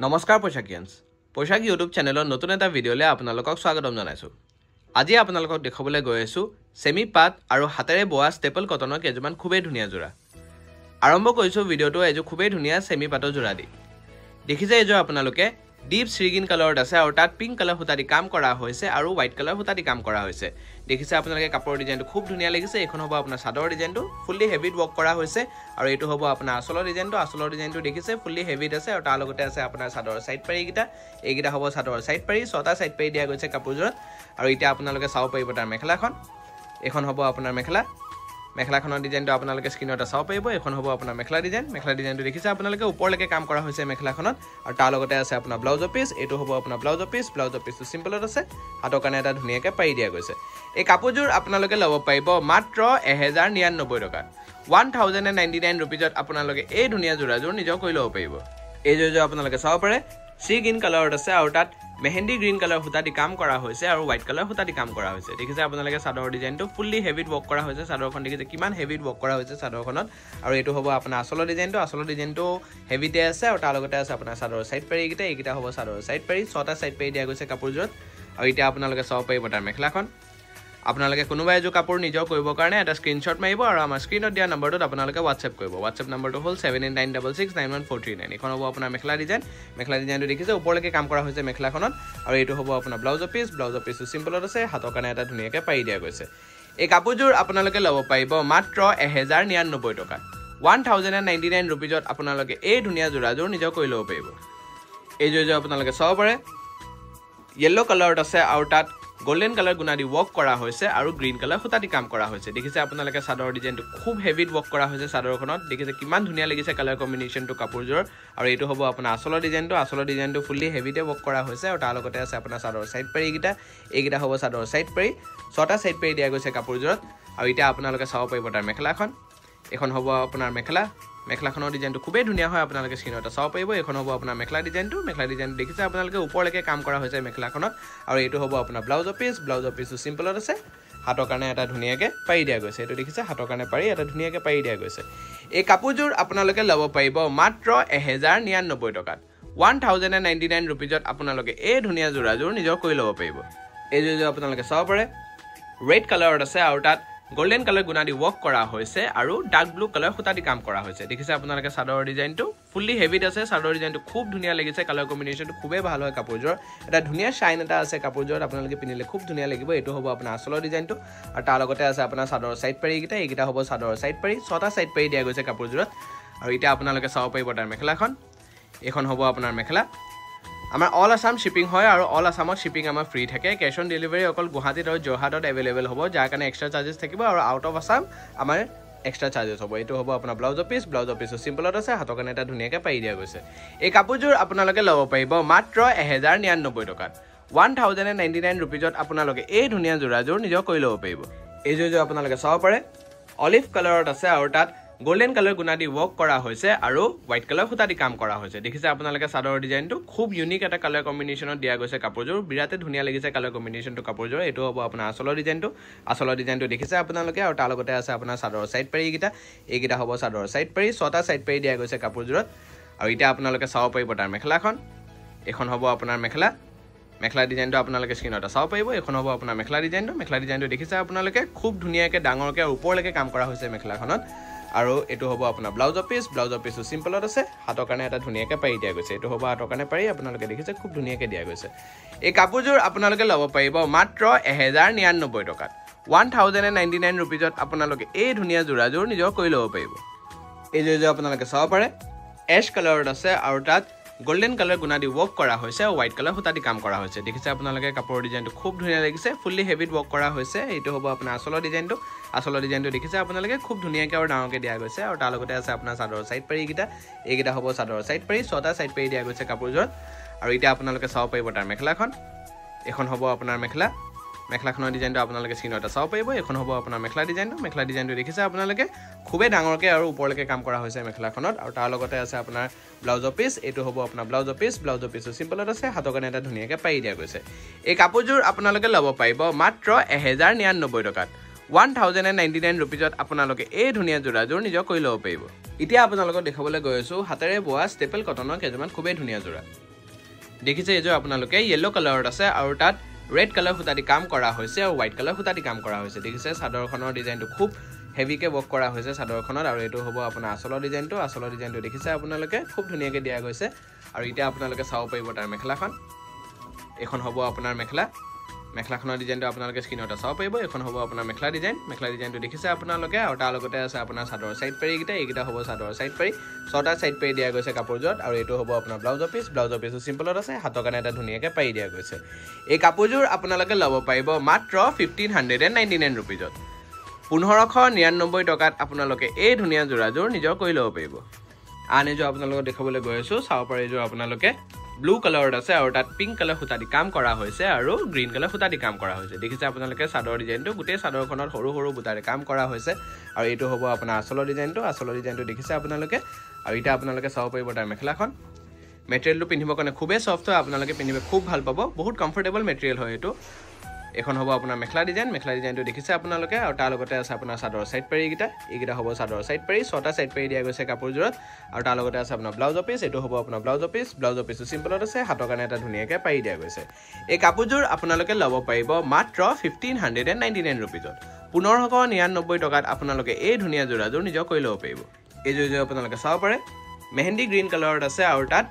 নমস্কাৰ পোশাকিয়ানছ পোশাক ইউটিউব চেনেলৰ নতুন এটা ভিডিঅ'লৈ আপোনালোকক স্বাগতম জনাইছো। আজি আপোনালোকক দেখাবলৈ গৈ আছো সেমি পাট আৰু হাতেৰে বোৱা ষ্টেপল কটনৰ কেইজোৰমান খুবেই ধুনীয়া জোৰা। আৰম্ভ কৰিছো ভিডিঅ'টো এজোৰ খুবেই ধুনীয়া সেমি পাটৰ জোৰা দি। দেখিছে এজোৰ আপোনালোকে ডিপ শ্ৰীগিন কালাৰত আছে আৰু তাত পিংক কালাৰ সুতা দি কাম কৰা হৈছে আৰু হোৱাইট কালাৰ সুতা দি কাম কৰা হৈছে। দেখিছে আপোনালোকে কাপোৰৰ ডিজাইনটো খুব ধুনীয়া লাগিছে। এখন হ'ব আপোনাৰ চাদৰ ডিজাইনটো ফুল্লি হেভিত ৱৰ্ক কৰা হৈছে আৰু এইটো হ'ব আপোনাৰ আঁচলৰ ডিজাইনটো দেখিছে ফুল্লি হেভিত আছে আৰু তাৰ লগতে আছে আপোনাৰ চাদৰ সাইড পাৰি এইকেইটা হ'ব চাদৰ সাইড পাৰি ছটা সাইড পাৰি দিয়া গৈছে কাপোৰযোৰত। আৰু এতিয়া আপোনালোকে চাব পাৰিব তাৰ মেখেলাখন। এখন হ'ব আপোনাৰ মেখেলাখনৰ ডিজাইনটো আপোনালোকে স্ক্ৰীনত চাব পাৰিব। এখন হ'ব আপোনাৰ মেখেলা ডিজাইনটো দেখিছে আপোনালোকে ওপৰলৈকে কাম কৰা হৈছে মেখেলাখনত আৰু তাৰ লগতে আছে আপোনাৰ ব্লাউজৰ পিচ। এইটো হ'ব আপোনাৰ ব্লাউজৰ পিচটো চিম্পলত আছে, হাতৰ কাৰণে এটা ধুনীয়াকৈ পাৰি দিয়া গৈছে। এই কাপোৰযোৰ আপোনালোকে ল'ব পাৰিব মাত্ৰ 1099 টকাত। 1099 ৰুপিজত আপোনালোকে এই ধুনীয়া জোৰাযোৰ নিজৰ কৰি ল'ব পাৰিব। এই জোৰযোৰ আপোনালোকে চাব পাৰে সি গ্ৰীণ কালাৰত আছে আৰু তাত মেহেন্দি গ্ৰীণ কালাৰ সুতা দি কাম কৰা হৈছে আৰু হোৱাইট কালাৰ সুতা দি কাম কৰা হৈছে। দেখিছে আপোনালোকে চাদৰ ডিজাইনটো ফুল্লি হেভিত ৱৰ্ক কৰা হৈছে। চাদৰখন দেখিছে কিমান হেভিত ৱৰ্ক কৰা হৈছে চাদৰখনত। আৰু এইটো হ'ব আপোনাৰ আঁচলৰ ডিজাইনটো হেভিতে আছে আৰু তাৰ লগতে আছে আপোনাৰ চাদৰ সাইড পাৰি এইকেইটা হ'ব চাদৰ সাইড পাৰি ছটা সাইড পাৰি দিয়া গৈছে কাপোৰযোৰত। আৰু এতিয়া আপোনালোকে চাব পাৰিব তাৰ মেখেলাখন। আপোনালোকে কোনোবা এযোৰ কাপোৰ নিজৰ কৰিবৰ কাৰণে এটা স্ক্ৰীনশ্বট মাৰিব আৰু আমাৰ স্ক্ৰীনত দিয়া নম্বৰটোত আপোনালোকে হোৱাটছএপ কৰিব। হোৱাটছএপ নম্বৰটো হ'ল 7896691439। এখন হ'ব আপোনাৰ মেখেলা ডিজাইনটো দেখিছে ওপৰলৈকে কাম কৰা হৈছে মেখেলাখনত। আৰু এইটো হ'ব আপোনাৰ ব্লাউজৰ পিচটো চিম্পলত আছে, হাতৰ কাৰণে এটা ধুনীয়াকৈ পাৰি দিয়া গৈছে। এই কাপোৰযোৰ আপোনালোকে ল'ব পাৰিব মাত্ৰ 1099 টকাত। 1099 ৰুপিজত আপোনালোকে এই ধুনীয়া জোৰাযোৰ নিজৰ কৰি ল'ব পাৰিব। এই জোৰযোৰ আপোনালোকে চাব পাৰে য়েল্লো কালাৰত আছে আৰু তাত গোল্ডেন কালাৰ গুণা দি ৱৰ্ক কৰা হৈছে আৰু গ্ৰীণ কালাৰ সুতা দি কাম কৰা হৈছে। দেখিছে আপোনালোকে চাদৰ ডিজাইনটো খুব হেভিত ৱৰ্ক কৰা হৈছে চাদৰখনত। দেখিছে কিমান ধুনীয়া লাগিছে কালাৰ কম্বিনেশ্যনটো কাপোৰযোৰৰ। আৰু এইটো হ'ব আপোনাৰ আঁচলৰ ডিজাইনটো ফুল্লি হেভিতে ৱৰ্ক কৰা হৈছে আৰু তাৰ লগতে আছে আপোনাৰ চাদৰ সাইড পাৰি এইকেইটা হ'ব চাদৰ সাইড পাৰি ছটা সাইড পাৰি দিয়া গৈছে কাপোৰযোৰত। আৰু এতিয়া আপোনালোকে চাব পাৰিব তাৰ মেখেলাখন। এখন হ'ব আপোনাৰ মেখেলাখনৰ ডিজাইনটো খুবেই ধুনীয়া হয়, আপোনালোকে স্ক্ৰীনত চাব পাৰিব। এখন হ'ব আপোনাৰ মেখেলা ডিজাইনটো দেখিছে আপোনালোকে ওপৰলৈকে কাম কৰা হৈছে মেখেলাখনত। আৰু এইটো হ'ব আপোনাৰ ব্লাউজৰ পিচটো চিম্পলত আছে, হাতৰ কাৰণে এটা ধুনীয়াকৈ পাৰি দিয়া গৈছে। এইটো দেখিছে হাতৰ কাৰণে পাৰি এটা ধুনীয়াকৈ পাৰি দিয়া গৈছে। এই কাপোৰযোৰ আপোনালোকে ল'ব পাৰিব মাত্ৰ 1099 টকাত। 1099 ৰুপিজত আপোনালোকে এই ধুনীয়া জোৰাযোৰ নিজৰ কৰি ল'ব পাৰিব। এই জোৰযোৰ আপোনালোকে চাব পাৰে ৰেড কালাৰত আছে আৰু তাত গোল্ডেন কালাৰ গুণা দি ৱৰ্ক কৰা হৈছে আৰু ডাৰ্ক ব্লু কালাৰ সুতা দি কাম কৰা হৈছে। দেখিছে আপোনালোকে চাদৰ ডিজাইনটো ফুল্লি হেভিত আছে। চাদৰ ডিজাইনটো খুব ধুনীয়া লাগিছে, কালাৰ কম্বিনেশ্যনটো খুবেই ভাল হয় কাপোৰযোৰ। এটা ধুনীয়া শ্বাইন এটা আছে কাপোৰযোৰত, আপোনালোকে পিন্ধিলে খুব ধুনীয়া লাগিব। এইটো হ'ব আপোনাৰ আঁচলৰ ডিজাইনটো আৰু তাৰ লগতে আছে আপোনাৰ চাদৰ সাইড পাৰি এইকেইটা হ'ব চাদৰ সাইড পাৰি ছটা সাইড পাৰি দিয়া গৈছে কাপোৰযোৰত। আৰু এতিয়া আপোনালোকে চাব পাৰিব তাৰ মেখেলাখন। এইখন হ'ব আপোনাৰ মেখেলা। আমাৰ অল আছাম শ্বিপিং হয় আৰু অল আছামত শ্বিপিং আমাৰ ফ্ৰী থাকে। কেছ অন ডেলিভাৰী অকল গুৱাহাটীত আৰু যোৰহাটত এভেইলেবল হ'ব, যাৰ কাৰণে এক্সট্ৰা চাৰ্জেছ থাকিব আৰু আউট অফ আছাম আমাৰ এক্সট্ৰা চাৰ্জেছ হ'ব। এইটো হ'ব আপোনাৰ ব্লাউজৰ পিচটো চিম্পলত আছে, হাতৰ কাৰণে এটা ধুনীয়াকৈ পাৰি দিয়া গৈছে। এই কাপোৰযোৰ আপোনালোকে ল'ব পাৰিব মাত্ৰ 1099 টকাত। 1099 ৰুপিজত আপোনালোকে এই ধুনীয়া জোৰাযোৰ নিজৰ কৰি ল'ব পাৰিব। এই জোৰযোৰ আপোনালোকে চাব পাৰে অলিভ কালাৰত আছে আৰু তাত গোল্ডেন কালাৰ গুণা দি ৱৰ্ক কৰা হৈছে আৰু হোৱাইট কালাৰ সুতা দি কাম কৰা হৈছে। দেখিছে আপোনালোকে চাদৰ ডিজাইনটো খুব ইউনিক এটা কালাৰ কম্বিনেশ্যনত দিয়া গৈছে কাপোৰযোৰ। বিৰাটে ধুনীয়া লাগিছে কালাৰ কম্বিনেশ্যনটো কাপোৰযোৰ। এইটো হ'ব আপোনাৰ আঁচলৰ ডিজাইনটো দেখিছে আপোনালোকে আৰু তাৰ লগতে আছে আপোনাৰ চাদৰ সাইড পাৰি এইকেইটা হ'ব চাদৰ সাইড পাৰি ছটা সাইড পাৰি দিয়া গৈছে কাপোৰযোৰত। আৰু এতিয়া আপোনালোকে চাব পাৰিব তাৰ মেখেলাখন। এখন হ'ব আপোনাৰ মেখেলা ডিজাইনটো আপোনালোকে স্ক্ৰীনত চাব পাৰিব। এখন হ'ব আপোনাৰ মেখেলা ডিজাইনটো দেখিছে আপোনালোকে খুব ধুনীয়াকৈ ডাঙৰকৈ ওপৰলৈকে কাম কৰা হৈছে মেখেলাখনত। আৰু এইটো হ'ব আপোনাৰ ব্লাউজৰ পিচটো চিম্পলত আছে, হাতৰ কাৰণে এটা ধুনীয়াকৈ পাৰি দিয়া গৈছে। এইটো হ'ব হাতৰ কাৰণে পাৰি, আপোনালোকে দেখিছে খুব ধুনীয়াকৈ দিয়া গৈছে। এই কাপোৰযোৰ আপোনালোকে ল'ব পাৰিব মাত্ৰ 1099 টকাত। 1099 ৰুপিজত আপোনালোকে এই ধুনীয়া জোৰাযোৰ নিজৰ কৰি ল'ব পাৰিব। এই জোৰযোৰ আপোনালোকে চাব পাৰে এছ কালাৰত আছে আৰু তাত গোল্ডেন কালাৰ গুণা দি ৱৰ্ক কৰা হৈছে আৰু হোৱাইট কালাৰ সুতা দি কাম কৰা হৈছে। দেখিছে আপোনালোকে কাপোৰৰ ডিজাইনটো খুব ধুনীয়া লাগিছে, ফুল্লি হেভিত ৱৰ্ক কৰা হৈছে। এইটো হ'ব আপোনাৰ আঁচলৰ ডিজাইনটো দেখিছে আপোনালোকে খুব ধুনীয়াকৈ আৰু ডাঙৰকৈ দিয়া গৈছে। আৰু তাৰ লগতে আছে আপোনাৰ চাদৰ সাইড পাৰি এইকেইটা হ'ব চাদৰ সাইড পাৰি ছটা সাইড পাৰি দিয়া গৈছে কাপোৰযোৰত। আৰু এতিয়া আপোনালোকে চাব পাৰিব তাৰ মেখেলাখন। এখন হ'ব আপোনাৰ মেখেলাখনৰ ডিজাইনটো আপোনালোকে স্ক্ৰীনত চাব পাৰিব। এখন হ'ব আপোনাৰ মেখেলা ডিজাইনটো দেখিছে আপোনালোকে খুবেই ডাঙৰকৈ আৰু ওপৰলৈকে কাম কৰা হৈছে মেখেলাখনত। আৰু তাৰ লগতে আছে আপোনাৰ ব্লাউজৰ পিচ। এইটো হ'ব আপোনাৰ ব্লাউজৰ পিচটো চিম্পলত আছে, হাতৰ কাৰণে এটা ধুনীয়াকৈ পাৰি দিয়া গৈছে। এই কাপোৰযোৰ আপোনালোকে ল'ব পাৰিব মাত্ৰ 1099 টকাত। 1099 ৰুপিজত আপোনালোকে এই ধুনীয়া জোৰাযোৰ নিজৰ কৰি ল'ব পাৰিব। এতিয়া আপোনালোকক দেখাবলৈ গৈ আছোঁ হাতেৰে বোৱা ষ্টেপল কটনৰ কেইজোৰমান খুবেই ধুনীয়া জোৰা। দেখিছে এইযোৰ আপোনালোকে য়েলো কালাৰত আছে আৰু তাত ৰেড কালাৰ সুতা দি কাম কৰা হৈছে আৰু হোৱাইট কালাৰ সুতা দি কাম কৰা হৈছে দেখিছে চাদৰখনৰ ডিজাইনটো খুব হেভিকে ৱৰ্ক কৰা হৈছে চাদৰখনত আৰু এটো হ'ব আপোনাৰ আসলৰ ডিজাইনটো দেখিছে আপোনালোকে খুব ধুনীয়াকে দিয়া গৈছে আৰু এটা আপোনালোকে চাও পাইব তাৰ মেখেলাখন এখন হ'ব আপোনাৰ মেখেলাখনৰ ডিজাইনটো আপোনালোকে স্ক্ৰিনত চাও পাইব এখন হ'ব আপোনাৰ মেখেলা ডিজাইনটো দেখিছে আপোনালোকে আৰু তাৰ লগতে আছে আপোনাৰ চাদৰ সাইড পাৰি এইটা হ'ব চাদৰ সাইড পাৰি ছটা সাইড পাৰি দিয়া গৈছে কাপোৰজত আৰু এটো হ'ব আপোনাৰ ব্লাউজৰ পিস সিম্পলত আছে হাতৰ কাৰণে এটা ধুনীয়াকে পাৰি দিয়া গৈছে এই কাপোৰজোৰ আপোনালোকে ল'ব পাৰিব মাত্ৰ 1599 रुपीजত 1599 টকাত আপোনালোকে এই ধুনীয়া জোৰাজোৰ নিজৰ কৰি ল'ব পাৰিব আন এজোৰ আপোনালোকক দেখাবলৈ গৈ আছো চাও পাৰে এজোৰ আপোনালোকে ব্লু কালাৰত আছে আৰু তাত পিংক কালাৰ সুতা দি কাম কৰা হৈছে আৰু গ্ৰীন কালাৰ সুতা দি কাম কৰা হৈছে দেখিছে আপোনালোকে চাদৰ ডিজাইনটো গোটেই চাদৰখনত সৰু সৰু বুটাৰে কাম কৰা হৈছে আৰু এটো হ'ব আপোনাৰ আসলৰ ডিজাইনটো দেখিছে আপোনালোকে আৰু এটা আপোনালোকে চাও পাৰিব তাৰ মেখেলাখন মেটেৰিয়েলটো পিন্ধিব কাৰণে খুবেই সফট হয় আপোনালোকে পিন্ধিবে খুব ভাল পাব বহুত কমফৰ্টেবল মেটেৰিয়েল হয় এটো এখন হ'ব আপোনাৰ মেখেলা ডিজাইনটো দেখিছে আপোনালোকে আৰু তাৰ লগতে আছে আপোনাৰ চাদৰ সাইড পাৰি এইটা হ'ব চাদৰ সাইড পাৰি ছটা সাইড পাৰি দিয়া গৈছে কাপোৰজোৰত আৰু তাৰ লগতে আছে আপোনাৰ ব্লাউজৰ পিস এটো হ'ব আপোনাৰ ব্লাউজৰ পিসটো সিম্পলত আছে হাতৰ কাৰণে এটা ধুনীয়াকে পাৰি দিয়া গৈছে এই কাপোৰজোৰ আপোনালোকে ল'ব পাৰিব মাত্ৰ 1599 रुपीजত 1599 টকাত আপোনালোকে এই ধুনীয়া জোৰাজোৰ নিজৰ কৰি ল'ব পাৰিব এই জোৰ আপোনালোকে চাব পাৰে মেহেন্দি গ্ৰীন কালাৰত আছে আৰু তাত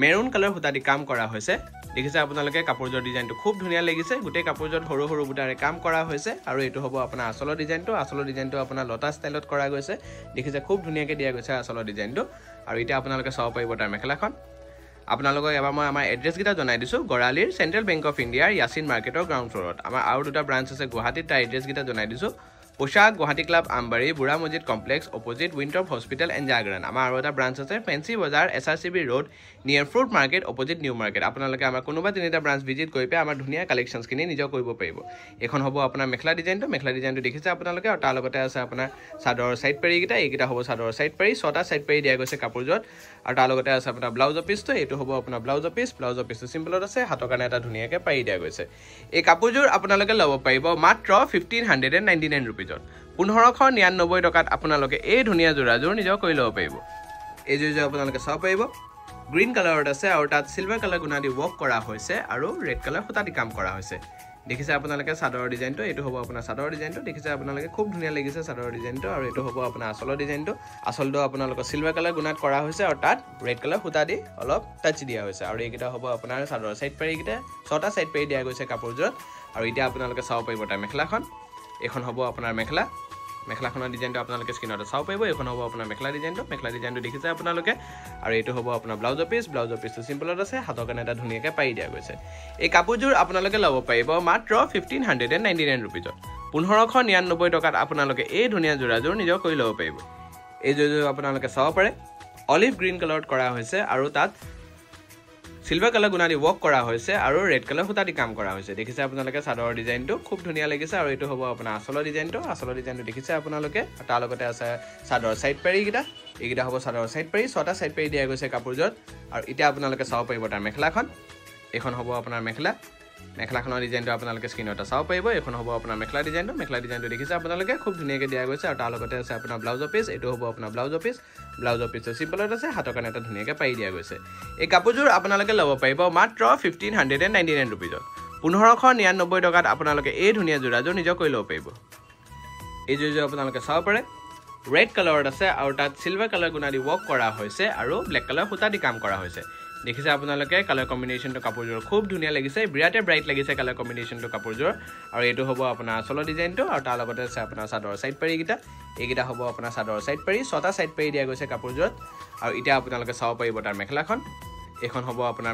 মেৰুন কালাৰ সুতা দি কাম কৰা হৈছে দেখিছে আপোনালোকে কাপোৰজৰ ডিজাইনটো খুব ধুনীয়া লাগিছে গোটেই কাপোৰজত সৰু সৰু বুটাৰে কাম কৰা হৈছে আৰু এটো হ'ব আপোনাৰ আসলৰ ডিজাইনটো আপোনাৰ লতা ষ্টাইলত কৰা গৈছে দেখিছে খুব ধুনীয়াকে দিয়া গৈছে আসলৰ ডিজাইনটো আৰু এটা আপোনালোকে চাব পাৰিব তাৰ মেখেলাখন আপোনালোকক এবাৰ মই আমাৰ এড্ৰেছ গিটা জনাই দিছো গৰালিৰ সেন্ট্ৰেল বেংক অফ ইণ্ডিয়াৰ ইয়াসিন মাৰ্কেটৰ গ্ৰাউণ্ড ফ্লোৰত আমাৰ আৰু দুটা ব্ৰাঞ্চ আছে গুৱাহাটীত তাৰ এড্ৰেছ গিটা জনাই দিছো পোশাক গুৱাহাটী ক্লাব আমবাৰী বুঢ়া মছজিদ কমপ্লেক্স অপোজিট উইন্টৰ হস্পিটেল এণ্ড জাগৰণ আমাৰ আৰু এটা ব্ৰাঞ্চ আছে ফেন্সি বজাৰ এছআৰচিবি ৰোড নিয়াৰ fruit market opposite new market আপোনালোকে আমাৰ কোনোবা তিনিটা ব্ৰাঞ্চ ভিজিট কৰি পে আমাৰ ধুনীয়া কালেকশ্যনছ কিনি নিজৰ কৰিব পাৰিব এখন হ'ব আপোনাৰ মেখেলা ডিজাইনটো দেখিছে আপোনালোকে আৰু তাৰ লগতে আছে আপোনাৰ চাদৰ সাইড পাৰি এইটা হ'ব চাদৰ সাইড পাৰি ছটা সাইড পাৰি দিয়া গৈছে কাপোৰজত আৰু তাৰ লগতে আছে আপোনাৰ ব্লাউজৰ পিসটো এটো হ'ব আপোনাৰ ব্লাউজৰ পিসটো সিম্পলত আছে হাতৰ কাৰণে এটা ধুনীয়াকে পাৰি দিয়া গৈছে এই কাপোৰজোৰ আপোনালোকে ল'ব পাৰিব মাত্ৰ 1599 रुपीजত 1599 টকাত আপোনালোকে এই ধুনীয়া জোৰাজোৰ নিজৰ কৰি ল'ব পাৰিব এই জোৰ আপোনালোকে চাব পাৰিব গ্ৰীন কালাৰত আছে আৰু তাত সিলভাৰ কালাৰ গুণা দি ৱৰ্ক কৰা হৈছে আৰু ৰেড কালাৰ সুতা দি কাম কৰা হৈছে দেখিছে আপোনালোকে চাদৰ ডিজাইনটো এটো হ'ব আপোনাৰ চাদৰ ডিজাইনটো দেখিছে আপোনালোকে খুব ধুনীয়া লাগিছে চাদৰ ডিজাইনটো আৰু এটো হ'ব আপোনাৰ আসলৰ ডিজাইনটো আসলটো আপোনালোকৰ সিলভাৰ কালাৰ গুণাত কৰা হৈছে আৰু তাত ৰেড কালাৰ সুতা দি অলপ টাচ দিয়া হৈছে আৰু এইকেইটা হ'ব আপোনাৰ চাদৰ সাইড পাৰি ছটা সাইড পাৰি দিয়া গৈছে কাপোৰজোৰত আৰু এটা আপোনালোকে চাব পাৰিব তাৰ মেখেলাখন এখন হ'ব আপোনাৰ মেখেলাখনৰ ডিজাইনটো আপোনালোকে স্ক্ৰিনত চাব পাৰিব এখন হ'ব আপোনাৰ মেখেলা ডিজাইনটো দেখিছে আপোনালোকে আৰু এটো হ'ব আপোনাৰ ব্লাউজৰ পিসটো সিম্পলত আছে হাতৰ কাৰণে এটা ধুনীয়াকে পাৰি দিয়া গৈছে এই কাপোৰজোৰ আপোনালোকে ল'ব পাৰিব মাত্ৰ 1599 रुपीजত 1599 টকাত আপোনালোকে এই ধুনীয়া জোৰাজোৰ নিজৰ কৰি ল'ব পাৰিব এই জোৰ আপোনালোকে চাব পাৰে অলিভ গ্ৰীন কালাৰত কৰা হৈছে আৰু তাত সিলভাৰ কালাৰ গুণা দি ৱৰ্ক কৰা হৈছে আৰু ৰেড কালাৰ সুতা দি কাম কৰা হৈছে দেখিছে আপোনালোকে চাদৰ ডিজাইনটো খুব ধুনীয়া লাগিছে আৰু এটো হ'ব আপোনাৰ আসলৰ ডিজাইনটো দেখিছে আপোনালোকে তাৰ লগতে আছে চাদৰ সাইড পাৰি এইটা হ'ব চাদৰ সাইড পাৰি ছটা সাইড পাৰি দিয়া গৈছে কাপোৰজত আৰু এটা আপোনালোকে চাব পাৰিব তাৰ মেখেলাখন এখন হ'ব আপোনাৰ মেখেলাখনৰ ডিজাইনটো আপোনালোকে স্ক্ৰিনত চাব পাৰিব এখন হ'ব আপোনাৰ মেখেলা ডিজাইনটো দেখিছে আপোনালোকে খুব ধুনীয়াকে দিয়া গৈছে আৰু তাৰ লগতে আছে আপোনাৰ ব্লাউজৰ পিস এটো হ'ব আপোনাৰ ব্লাউজৰ পিসটো সিম্পলত আছে হাতৰ কাৰণে এটা ধুনীয়াকে পাৰি দিয়া গৈছে এই কাপোৰজোৰ আপোনালোকে ল'ব পাৰিব মাত্ৰ 1599 रुपीजত 1599 টকাত আপোনালোকে এই ধুনীয়া জোৰাজোৰ নিজৰ কৰি ল'ব পাৰিব এই জোৰ আপোনালোকে চাব পাৰে ৰেড কালাৰত আছে আৰু তাত সিলভাৰ কালাৰ গুণা দি ৱৰ্ক কৰা হৈছে আৰু ব্লেক কালাৰ সুতা দি কাম কৰা হৈছে দেখিছে আপোনালোকে কালাৰ কম্বিনেশনটো কাপোৰজোৰ খুব ধুনীয়া লাগিছে বিৰাটে ব্ৰাইট লাগিছে কালাৰ কম্বিনেশনটো কাপোৰজোৰ আৰু এটো হ'ব আপোনাৰ আসলৰ ডিজাইনটো আৰু তাৰ লগতে আছে আপোনাৰ চাদৰ সাইড পাৰি এইটা হ'ব আপোনাৰ চাদৰ সাইড পাৰি ছটা সাইড পাৰি দিয়া গৈছে কাপোৰজোৰত আৰু এটা আপোনালোকে চাব পাৰিব তাৰ মেখেলাখন এখন হ'ব আপোনাৰ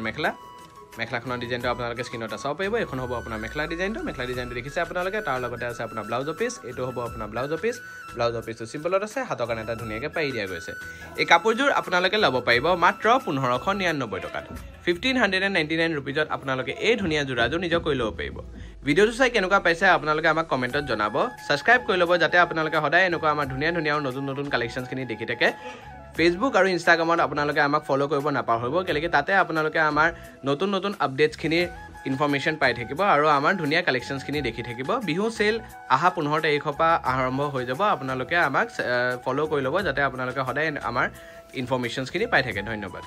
মেখেলাখনৰ ডিজাইনটো আপোনালোকে স্ক্ৰিনত চাব পাৰিব এখন হ'ব আপোনাৰ মেখেলা ডিজাইনটো দেখিছে আপোনালোকে তাৰ লগতে আছে আপোনাৰ ব্লাউজৰ পিস এটো হ'ব আপোনাৰ ব্লাউজৰ পিসটো সিম্পলত আছে হাতৰ কাৰণে এটা ধুনীয়াকে পাৰি দিয়া গৈছে এই কাপোৰজোৰ আপোনালোকে ল'ব পাৰিব মাত্ৰ 1599 টকাত 1599 रुपीजত আপোনালোকে এই ধুনীয়া জোৰাজোৰ নিজৰ কৰি ল'ব পাৰিব ভিডিঅ'টো চাই কেনেকুৱা পাইছে আপোনালোকে আমাক কমেন্টত জনাব সাবস্ক্ৰাইব কৰি ল'ব যাতে আপোনালোকে সদায় এনেকুৱা আমাৰ ধুনীয়া আৰু নতুন কালেকশ্যনছখিনি দেখি থাকে ফেসবুক আৰু ইনষ্টাগ্ৰামত আপোনালোকে আমাক ফলো কৰিব নাপাহৰিব কেলেকি তাতে আপোনালোকে আমাৰ নতুন আপডেটছখিনি ইনফৰমেশন পাই থাকিব আৰু আমাৰ ধুনীয়া কালেকশ্যনছখিনি দেখি থাকিব বিহু সেল আহা 15 তাৰিখৰ পৰা আৰম্ভ হৈ যাব আপোনালোকে আমাক ফলো কৰি ল'ব যাতে আপোনালোকে সদায় আমাৰ ইনফৰমেশনছখিনি পাই থাকে ধন্যবাদ